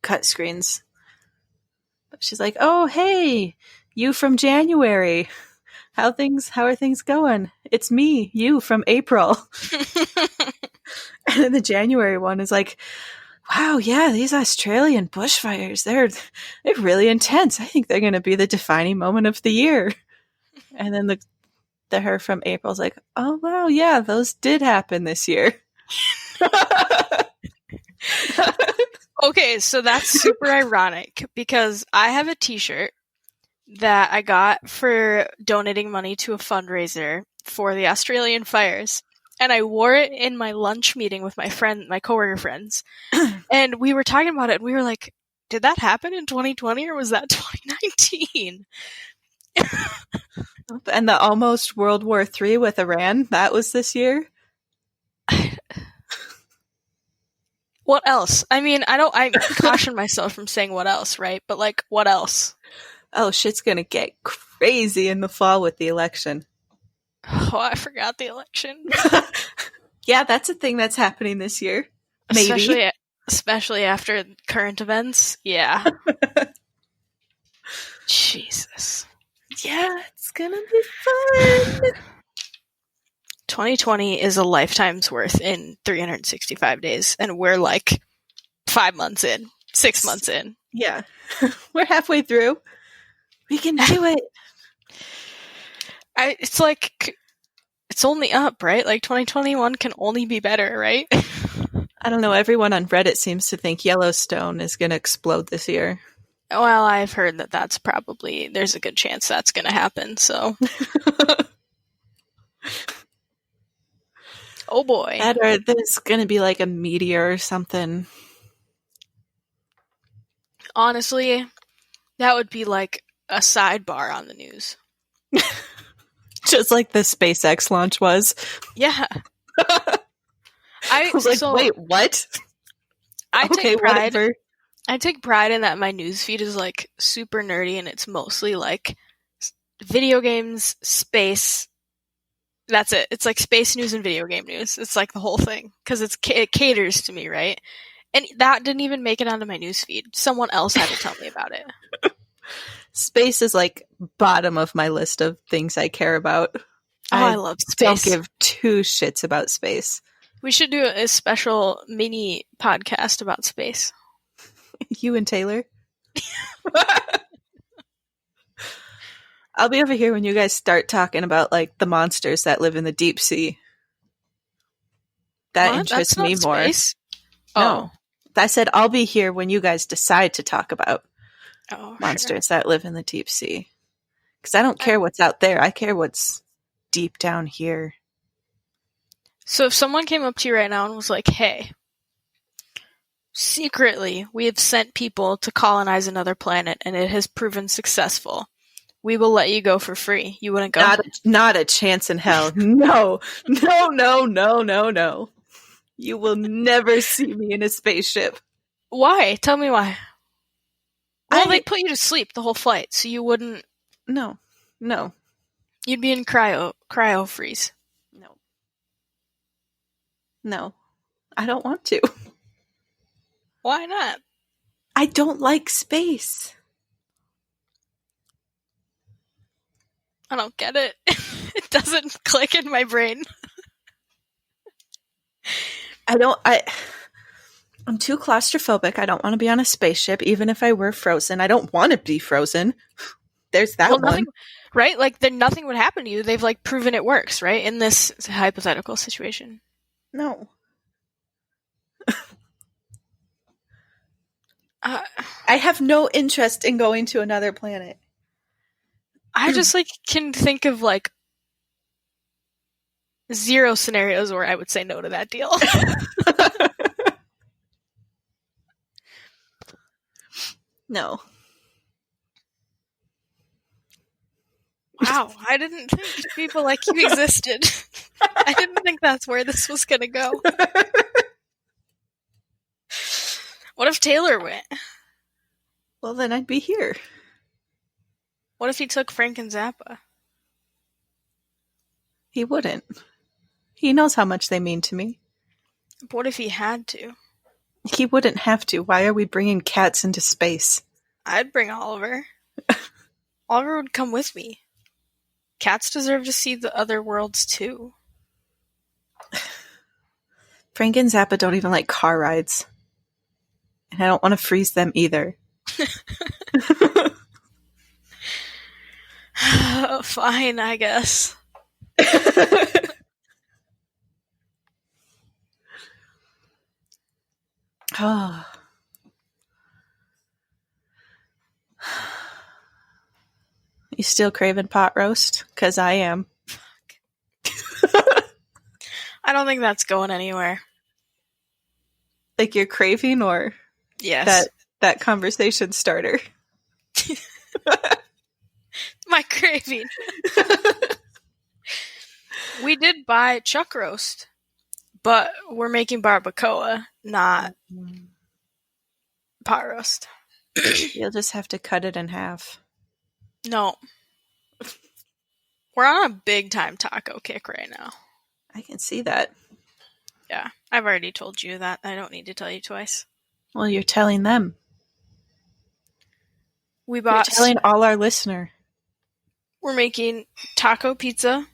cut screens. But she's like, "Oh, hey, you from January. How are things going? It's me, you from April." And then the January one is like, "Wow, yeah, these Australian bushfires, they're really intense. I think they're going to be the defining moment of the year." And then the her from April is like, "Oh, wow, yeah, those did happen this year." Okay, so that's super ironic because I have a t-shirt that I got for donating money to a fundraiser for the Australian fires. And I wore it in my lunch meeting with my coworker friends. And we were talking about it and we were like, did that happen in 2020 or was that 2019? And the almost World War III with Iran, that was this year? What else? I mean, I caution myself from saying what else, right? But what else? Oh, shit's gonna get crazy in the fall with the election. Oh, I forgot the election. Yeah, that's a thing that's happening this year. Maybe. Especially after current events. Yeah. Jesus. Yeah, it's gonna be fun. 2020 is a lifetime's worth in 365 days, and we're 5 months in, 6 months in. Yeah. We're halfway through. We can do it. It's only up, right? 2021 can only be better, right? I don't know. Everyone on Reddit seems to think Yellowstone is going to explode this year. Well, I've heard that there's a good chance that's going to happen, so. Oh boy. Or there's going to be a meteor or something. Honestly, that would be a sidebar on the news. Just like the SpaceX launch was. Yeah. I was like, wait, what? Whatever. I take pride in that my newsfeed is super nerdy and it's mostly video games, space. That's it. It's space news and video game news. It's the whole thing because it caters to me, right? And that didn't even make it onto my newsfeed. Someone else had to tell me about it. Space is bottom of my list of things I care about. I love Don't space. give two shits about space. We should do a special mini podcast about space. You and Taylor? I'll be over here when you guys start talking about, like, the monsters that live in the deep sea. That interests me more. Space? No. I said I'll be here when you guys decide to talk about monsters that live in the deep sea. Because I don't care what's out there. I care what's deep down here. So if someone came up to you right now and was like, hey, secretly, we have sent people to colonize another planet and it has proven successful. We will let you go for free. You wouldn't go? Not a chance in hell. No. No. You will never see me in a spaceship. Why? Tell me why. Well, they put you to sleep the whole flight, so you wouldn't... No. You'd be in cryo freeze. No. I don't want to. Why not? I don't like space. I don't get it. It doesn't click in my brain. I'm too claustrophobic. I don't want to be on a spaceship, even if I were frozen. I don't want to be frozen. There's that one. Nothing, right? Like, nothing would happen to you. They've, like, proven it works, right? In this hypothetical situation. No. I have no interest in going to another planet. I just, like, can think of, like, 0 scenarios where I would say no to that deal. No. Wow, I didn't think people like you existed. I didn't think that's where this was gonna go. What if Taylor went? Well, then I'd be here. What if he took Frank and Zappa? He wouldn't. He knows how much they mean to me. But what if he had to? He wouldn't have to. Why are we bringing cats into space? I'd bring Oliver. Oliver would come with me. Cats deserve to see the other worlds, too. Frank and Zappa don't even like car rides. And I don't want to freeze them either. Fine, I guess. Oh. You still craving pot roast? Because I am. I don't think that's going anywhere. Like you're craving, or yes, that conversation starter? My craving. We did buy chuck roast, but we're making barbacoa, not pot roast. You'll just have to cut it in half. No. We're on a big time taco kick right now. I can see that. Yeah, I've already told you that. I don't need to tell you twice. Well, you're telling them. You're telling all our listener. We're making taco pizza,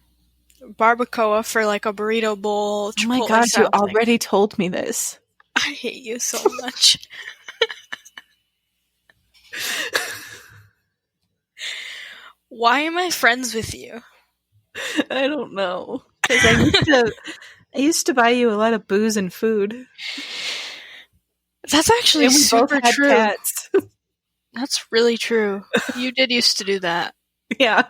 barbacoa for like a burrito bowl. Oh my god, you already told me this. I hate you so much. Why am I friends with you? I don't know. Because I used to buy you a lot of booze and food. That's actually super true. Cats. That's really true. You did used to do that. Yeah.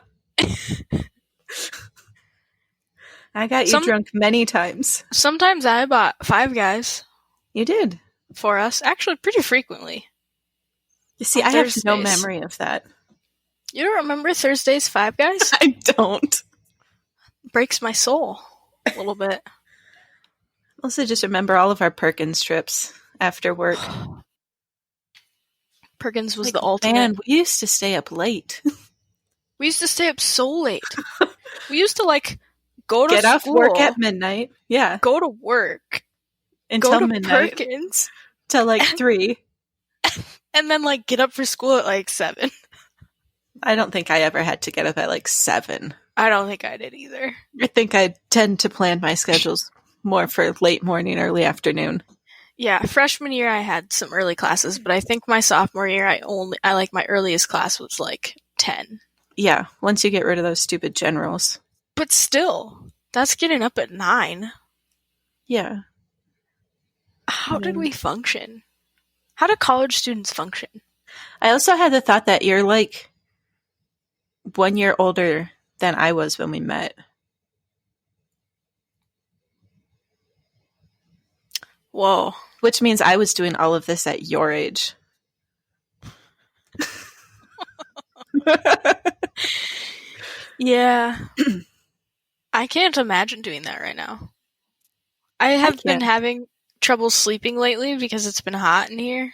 I got you drunk many times. Sometimes I bought Five Guys. You did. For us. Actually, pretty frequently. You see, I have no memory of that. You don't remember Thursday's Five Guys? I don't. Breaks my soul a little bit. Also, just remember all of our Perkins trips after work. Perkins was the ultimate. Man, we used to stay up late. We used to stay up so late. We used to, like, go to Get off school, work at midnight. Yeah. Go to work. Until go to midnight. Perkins. Till, like, 3. And then, like, get up for school at, like, 7. I don't think I ever had to get up at, like, 7. I don't think I did either. I think I tend to plan my schedules more for late morning, early afternoon. Yeah, freshman year I had some early classes, but I think my sophomore year my earliest class was like 10. Yeah, once you get rid of those stupid generals. But still, that's getting up at 9. Yeah. How did we function? How do college students function? I also had the thought that you're like 1 year older than I was when we met. Whoa. Which means I was doing all of this at your age. Yeah. I can't imagine doing that right now. I have been having trouble sleeping lately because it's been hot in here.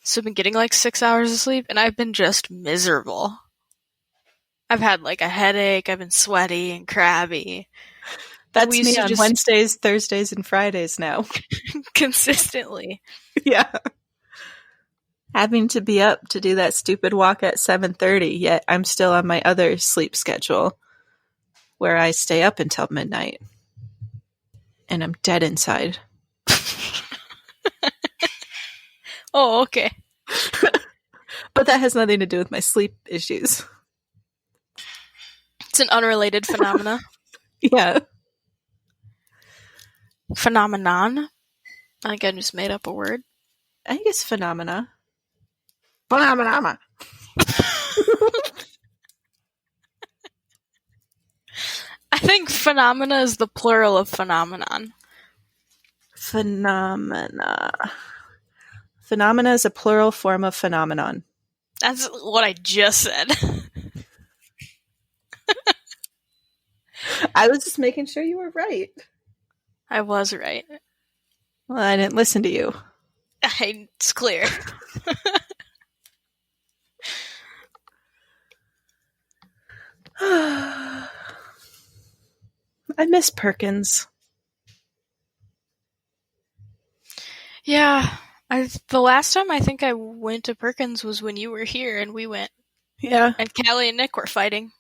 So I've been getting like 6 hours of sleep, and I've been just miserable. I've had like a headache, I've been sweaty and crabby. That's me on Wednesdays, Thursdays, and Fridays now. Consistently. Yeah. Having to be up to do that stupid walk at 7:30, yet I'm still on my other sleep schedule where I stay up until midnight. And I'm dead inside. Oh, okay. But that has nothing to do with my sleep issues. It's an unrelated phenomena. Yeah. Phenomenon? I think I just made up a word. I think it's phenomena. Phenomena. I think phenomena is the plural of phenomenon. Phenomena. Phenomena is a plural form of phenomenon. That's what I just said. I was just making sure you were right. I was right. Well, I didn't listen to you. It's clear. I miss Perkins. Yeah. The last time I think I went to Perkins was when you were here and we went. Yeah. And Callie and Nick were fighting.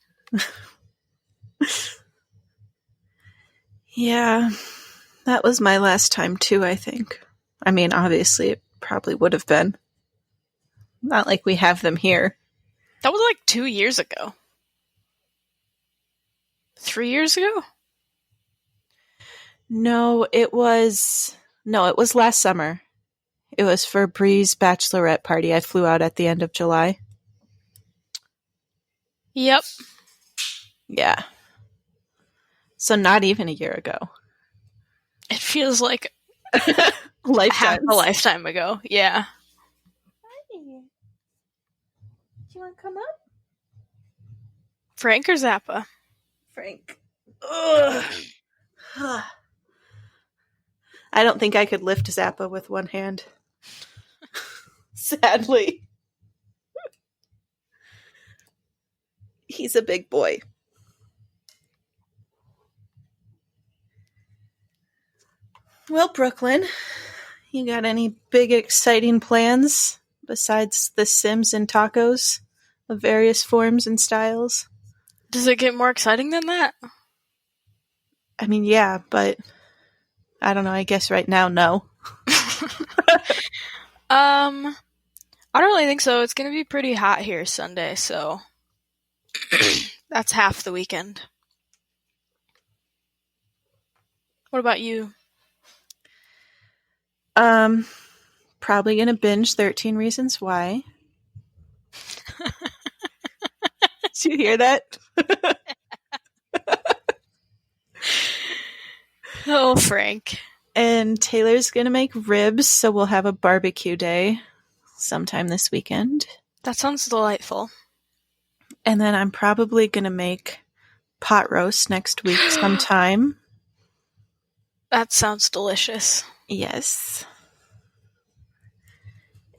Yeah. That was my last time too, I think. I mean, obviously it probably would have been. Not like we have them here. That was like 2 years ago. 3 years ago? No, it was last summer. It was for Bree's bachelorette party. I flew out at the end of July. Yep. Yeah. So not even a year ago. It feels like half a lifetime ago. Yeah. Hi. Do you want to come up? Frank or Zappa? Frank. Ugh. I don't think I could lift Zappa with one hand. Sadly. He's a big boy. Well, Brooklyn, you got any big exciting plans besides the Sims and tacos of various forms and styles? Does it get more exciting than that? I mean, yeah, but I don't know. I guess right now, no. I don't really think so. It's going to be pretty hot here Sunday, so that's half the weekend. What about you? Probably going to binge 13 Reasons Why. Did you hear that? Oh, Frank. And Taylor's going to make ribs, so we'll have a barbecue day sometime this weekend. That sounds delightful. And then I'm probably going to make pot roast next week sometime. That sounds delicious. Yes.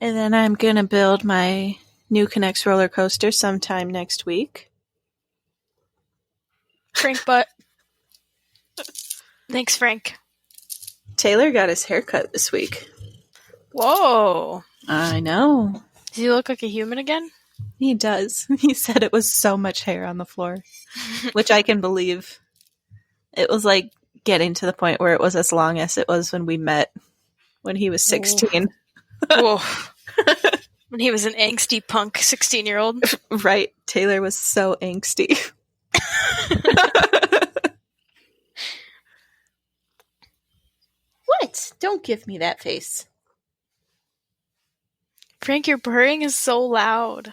And then I'm going to build my new Connects roller coaster sometime next week. Frank butt. Thanks, Frank. Taylor got his hair cut this week. Whoa. I know. Does he look like a human again? He does. He said it was so much hair on the floor, which I can believe. It was like getting to the point where it was as long as it was when we met when he was 16. Whoa. When he was an angsty punk 16-year-old. Right. Taylor was so angsty. What? Don't give me that face. Frank, your purring is so loud.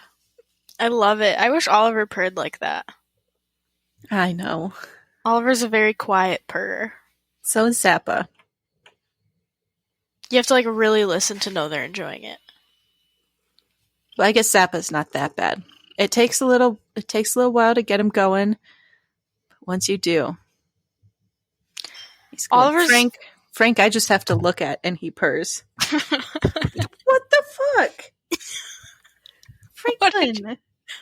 I love it. I wish Oliver purred like that. I know. Oliver's a very quiet purrer. So is Zappa. You have to like really listen to know they're enjoying it. Well, I guess Zappa's not that bad. It takes a little while to get him going. Once you do, he's good. Oliver's Frank, I just have to look at and he purrs. What the fuck? Franklin.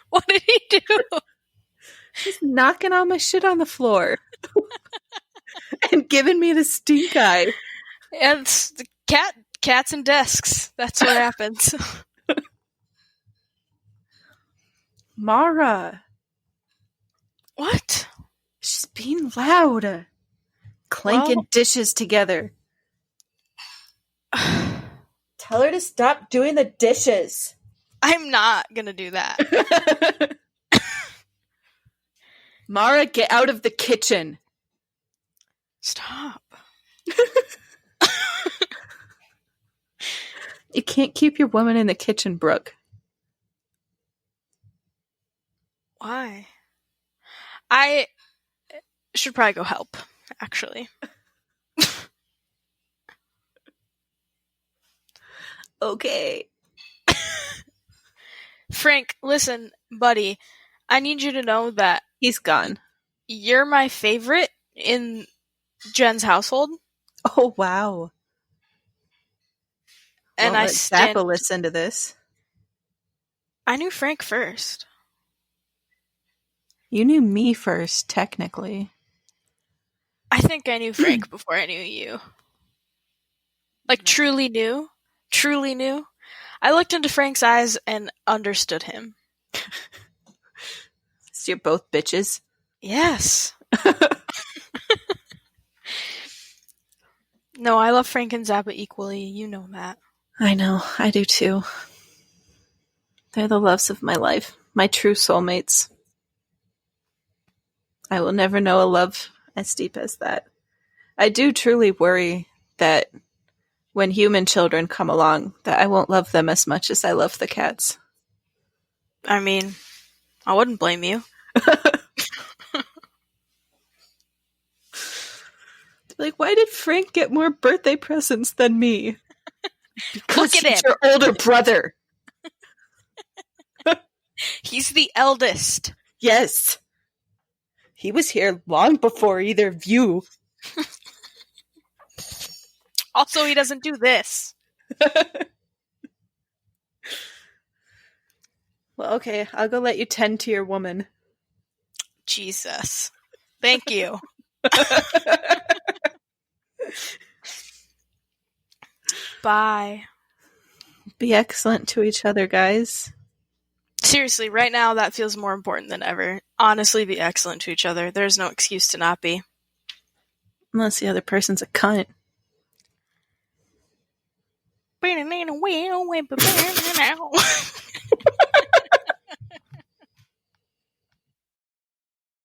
What did he do? He's knocking all my shit on the floor. And giving me the stink eye. And it's the cats and desks. That's what happens. Mara. What? She's being loud. Clanking dishes together. Tell her to stop doing the dishes. I'm not gonna do that. Mara, get out of the kitchen. Stop. You can't keep your woman in the kitchen, Brooke. Why? I should probably go help, actually. Okay. Frank, listen, buddy. I need you to know that He's gone. you're my favorite in Jen's household. Oh, wow. And Won't let Zappa listen to this. I knew Frank first. You knew me first, technically. I think I knew Frank before I knew you. Like, truly knew. Truly knew. I looked into Frank's eyes and understood him. So you're both bitches? Yes. No, I love Frank and Zappa equally. You know that. I know. I do too. They're the loves of my life. My true soulmates. I will never know a love as deep as that. I do truly worry that when human children come along, that I won't love them as much as I love the cats. I mean, I wouldn't blame you. Like, why did Frank get more birthday presents than me? Because Look at he's him. your older brother. He's the eldest. Yes. He was here long before either of you. Also, he doesn't do this. Well, okay, I'll go let you tend to your woman. Jesus. Thank you. Bye. Be excellent to each other, guys. Seriously, right now that feels more important than ever. Honestly, be excellent to each other. There's no excuse to not be. Unless the other person's a cunt.